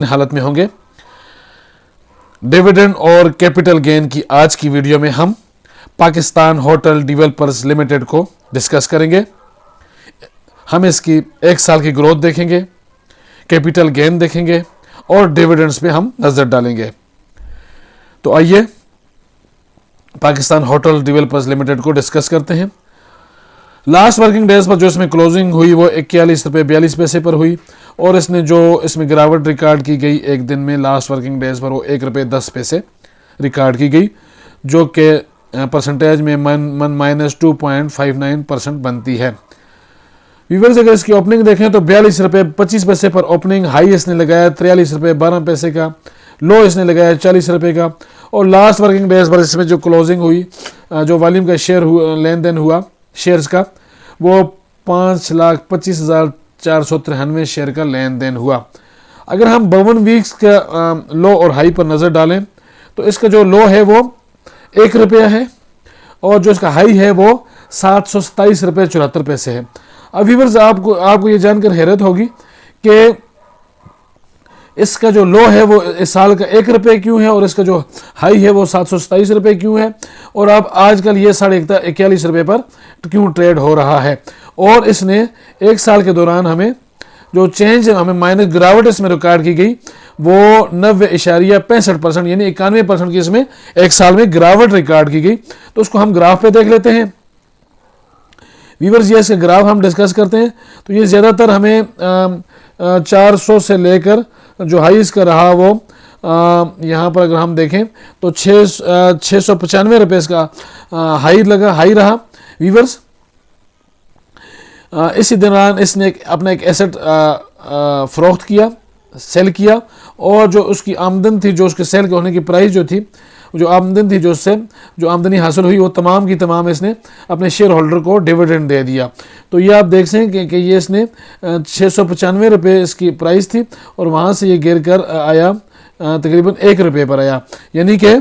हालत में होंगे। डिविडेंड और कैपिटल गेन की आज की वीडियो में हम पाकिस्तान होटल डेवलपर्स लिमिटेड को डिस्कस करेंगे। हम इसकी एक साल की ग्रोथ देखेंगे, कैपिटल गेन देखेंगे और डिविडेंड्स पे हम नजर डालेंगे। तो आइए पाकिस्तान होटल डेवलपर्स लिमिटेड को डिस्कस करते हैं। लास्ट वर्किंग डेज पर जो इसमें क्लोजिंग हुई वो 41 रुपये 42 पैसे पर हुई और इसमें गिरावट रिकॉर्ड की गई एक दिन में लास्ट वर्किंग डेज पर वो 1 रुपये 10 पैसे रिकॉर्ड की गई, जो कि परसेंटेज में -2.59% बनती है। व्यूअर्स, अगर इसकी ओपनिंग देखें तो 42 रुपये 25 पैसे पर ओपनिंग, हाई इसने लगाया 43 रुपये 12 पैसे का, लो इसने लगाया 40 रुपये का और लास्ट वर्किंग डेज पर इसमें जो क्लोजिंग हुई, जो वॉल्यूम का शेयर लेन देन हुआ शेयर्स का, वो 5,25,493 शेयर का लेन देन हुआ। अगर हम 52 वीक्स का लो और हाई पर नज़र डालें तो इसका जो लो है वो 1 रुपया है और जो इसका हाई है वो 727 रुपये 74 पैसे है। अब व्यूअर्स, आपको ये जानकर हैरत होगी कि इसका जो लो है वो इस साल का 1 रुपये क्यों है और इसका जो हाई है वो 727 रुपये क्यों है, और अब आजकल ये 41 रुपये पर क्यों ट्रेड हो रहा है। और इसने एक साल के दौरान हमें जो चेंज हमें माइनस गिरावट इसमें रिकॉर्ड की गई वो 90.65% यानी 91% की इसमें एक साल में गिरावट रिकॉर्ड की गई। तो उसको हम ग्राफ पे देख लेते हैं। व्यूअर्स, ये इसके ग्राफ हम डिस्कस करते हैं। तो ये ज़्यादातर हमें 400 से लेकर जो हाई इसका रहा वो यहाँ पर अगर हम देखें तो 695 रुपये इसका हाई रहा। व्यूअर्स, इसी दौरान इसने अपना एक एसेट फरोख्त किया, सेल किया और जो उसकी आमदन थी, जो उसके सेल होने की प्राइस जो थी, जो आमदन थी, जो उससे जो आमदनी हासिल हुई वो तमाम की तमाम इसने अपने शेयर होल्डर को डिविडेंड दे दिया। तो ये आप देख सकें कि ये इसने 695 रुपये इसकी प्राइस थी और वहाँ से ये गिर कर आया तकरीबन 1 रुपये पर आया, यानी कि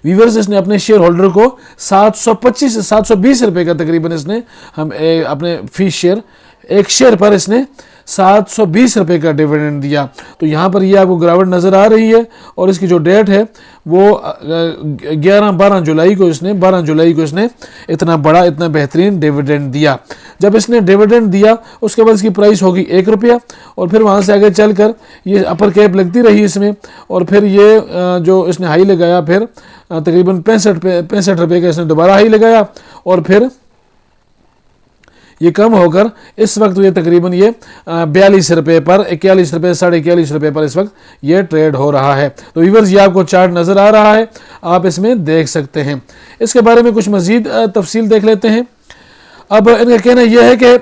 व्यूअर्स इसने अपने शेयर होल्डर को 720 रुपये का तकरीबन इसने अपने फी शेयर, एक शेयर पर इसने 720 रुपये का डिविडेंड दिया। तो यहाँ पर ये आपको गिरावट नज़र आ रही है और इसकी जो डेट है वो 12 जुलाई को इसने इतना बड़ा, इतना बेहतरीन डिविडेंड दिया। जब इसने डिविडेंड दिया उसके बाद इसकी प्राइस होगी 1 रुपया और फिर वहाँ से आगे चलकर ये अपर कैप लगती रही इसमें और फिर ये जो इसने हाई लगाया फिर तकरीबन 65 रुपये का इसने दोबारा हाई लगाया और फिर ये कम होकर इस वक्त ये तकरीबन ये 42 रुपये पर 41 रुपये 41.5 रुपये पर इस वक्त ये ट्रेड हो रहा है। तो व्यूअर्स, ये आपको चार्ट नज़र आ रहा है, आप इसमें देख सकते हैं। इसके बारे में कुछ मज़ीद तफसील देख लेते हैं। अब इनका कहना यह है कि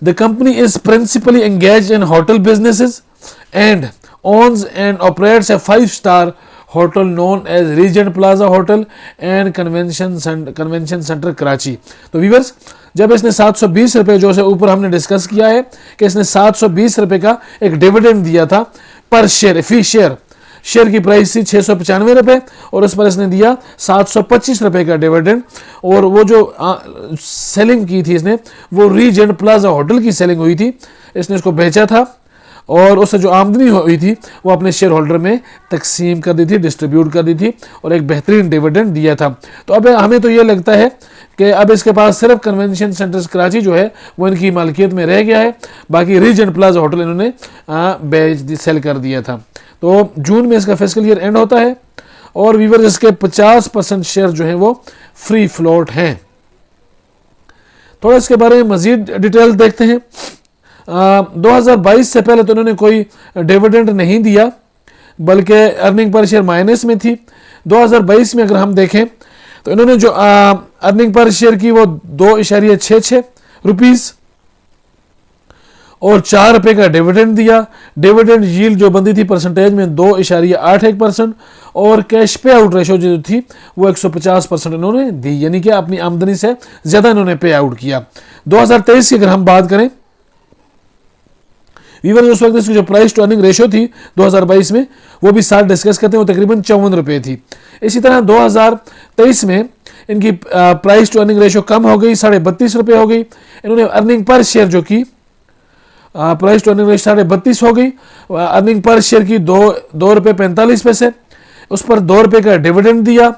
the company is principally engage in hotel businesses and owns and operates a 5-star hotel known as Regent Plaza Hotel and Convention Centre Karachi. तो व्यूअर्स, जब इसने 720 रुपये, जो से ऊपर हमने डिस्कस किया है कि इसने 720 रुपये का एक डिविडेंड दिया था पर शेयर, फी शेयर की प्राइस थी 695 रुपये और उस पर इसने दिया 725 रुपये का डिविडेंड। और वो जो सेलिंग की थी इसने, वो रीजेंट प्लाजा होटल की सेलिंग हुई थी, इसने इसको बेचा था और उससे जो आमदनी हुई थी वो अपने शेयर होल्डर में तकसीम कर दी थी, डिस्ट्रीब्यूट कर दी थी और एक बेहतरीन डिविडेंड दिया था। तो अब हमें तो ये लगता है कि अब इसके पास सिर्फ कन्वेंशन सेंटर्स कराची जो है वो इनकी मालिकियत में रह गया है, बाकी रीजेंट प्लाजा होटल इन्होंने सेल कर दिया था। तो जून में इसका फिस्कल ईयर एंड होता है और व्यूअर्स इसके 50% शेयर जो हैं वो फ्री फ्लोट हैं। थोड़ा इसके बारे में मजीद डिटेल देखते हैं। 2022 से पहले तो इन्होंने कोई डिविडेंड नहीं दिया, बल्कि अर्निंग पर शेयर माइनस में थी। 2022 में अगर हम देखें तो इन्होंने जो अर्निंग पर शेयर की वो 2.66 रुपीज़ और 4 रुपये का डिविडेंड दिया। डिविडेंड यील्ड जो बंदी थी परसेंटेज में 2.81% और कैश पे आउट रेशो जो थी वो 150% इन्होंने दी, यानी कि अपनी आमदनी से ज़्यादा इन्होंने पे आउट किया। 2023 की अगर हम बात करें, व्यूअर्स उस वक्त इसकी जो प्राइस टू अर्निंग रेशो थी 2022 में वो भी साथ डिस्कस करते हैं, वो तकरीबन 54 रुपये थी। इसी तरह 2023 में इनकी प्राइस टू अर्निंग रेशो कम हो गई, 32.5 रुपये हो गई। इन्होंने अर्निंग पर शेयर जो की प्राइस टू अर्निंग रेशियो 32.5 हो गई। अर्निंग पर शेयर की 2.45 उस पर 2 रुपये का डिविडेंड दिया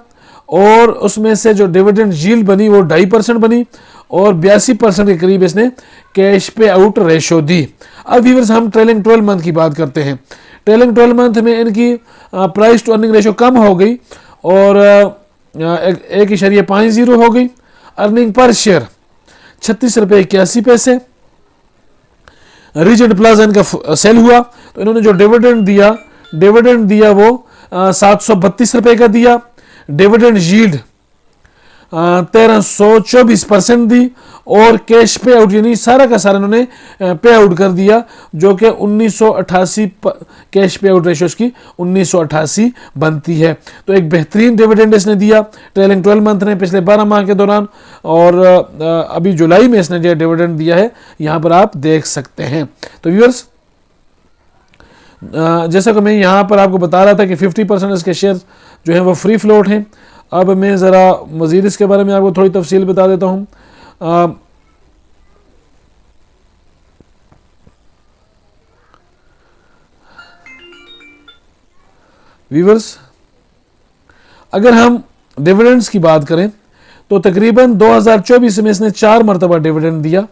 और उसमें से जो डिविडेंड यील्ड बनी वो 2.5% बनी और 82% के करीब इसने कैश पे आउट रेशो दी। अब व्यूअर्स हम ट्रेलिंग 12 मंथ की बात करते हैं। ट्रेलिंग 12 मंथ में इनकी प्राइस टू अर्निंग रेशो कम हो गई और 1.50 हो गई। अर्निंग पर शेयर 36.81 रीजेंट प्लाजा इनका सेल हुआ तो इन्होंने जो डिविडेंड दिया वो 732 रुपए का दिया। डिविडेंड यील्ड 1324% दी और कैश पे आउट यानी सारा का सारा इन्होंने पे आउट कर दिया जो कि 1988 कैश पे आउट रेशियोज की 1988 बनती है। तो एक बेहतरीन डिविडेंड इसने दिया ट्रेलिंग 12 मंथ ने पिछले 12 माह के दौरान और अभी जुलाई में इसने जो डिविडेंड दिया है यहाँ पर आप देख सकते हैं। तो व्यूअर्स जैसा कि मैं यहाँ पर आपको बता रहा था कि 50% इसके शेयर जो हैं वो फ्री फ्लोट हैं। अब मैं ज़रा मज़ीद इसके बारे में आपको थोड़ी तफसील बता देता हूँ। व्यूअर्स अगर हम डिविडेंड्स की बात करें तो तकरीबन 2024 में इसने 4 मरतबा डिविडेंड दिया।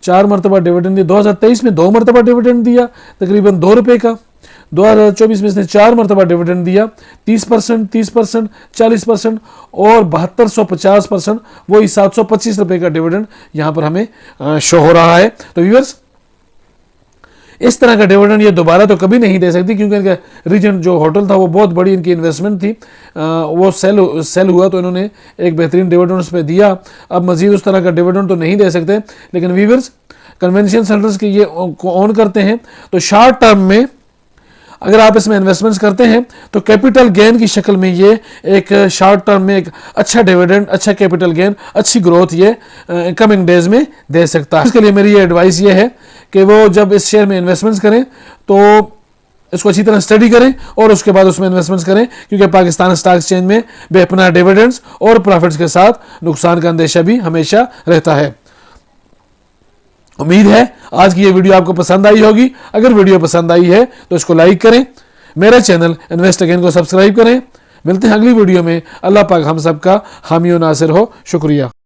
2023 में 2 मरतबा डिविडेंड दिया तकरीबन 2 रुपये का। 2024 में इसने 4 मरतबा डिविडेंड दिया 30%, 30%, 40% और 7250%, वही 725 रुपये का डिविडेंड यहाँ पर हमें शो हो रहा है। तो व्यूअर्स इस तरह का डिविडेंड ये दोबारा तो कभी नहीं दे सकती क्योंकि इनका रीजेंट जो होटल था वो बहुत बड़ी इनकी इन्वेस्टमेंट थी, वो सेल हुआ तो इन्होंने एक बेहतरीन डिविडेंड उस पर दिया। अब मजीद उस तरह का डिविडेंड तो नहीं दे सकते, लेकिन व्यूअर्स कन्वेंशन सेंटर्स के ये ऑन करते हैं तो शॉर्ट टर्म में अगर आप इसमें इन्वेस्टमेंट्स करते हैं तो कैपिटल गेन की शक्ल में ये एक शॉर्ट टर्म में एक अच्छा डिविडेंड, अच्छा कैपिटल गेन, अच्छी ग्रोथ ये कमिंग डेज में दे सकता है। इसके लिए मेरी ये एडवाइस ये है कि वो जब इस शेयर में इन्वेस्टमेंट्स करें तो इसको अच्छी तरह स्टडी करें और उसके बाद उसमें इन्वेस्टमेंट्स करें क्योंकि पाकिस्तान स्टॉक एक्सचेंज में बेपनाह डिविडेंड्स और प्रॉफिट्स के साथ नुकसान का अंदेशा भी हमेशा रहता है। उम्मीद है आज की ये वीडियो आपको पसंद आई होगी। अगर वीडियो पसंद आई है तो इसको लाइक करें, मेरा चैनल इन्वेस्ट अगेन को सब्सक्राइब करें। मिलते हैं अगली वीडियो में। अल्लाह पाक हम सबका हामी और नासिर हो। शुक्रिया।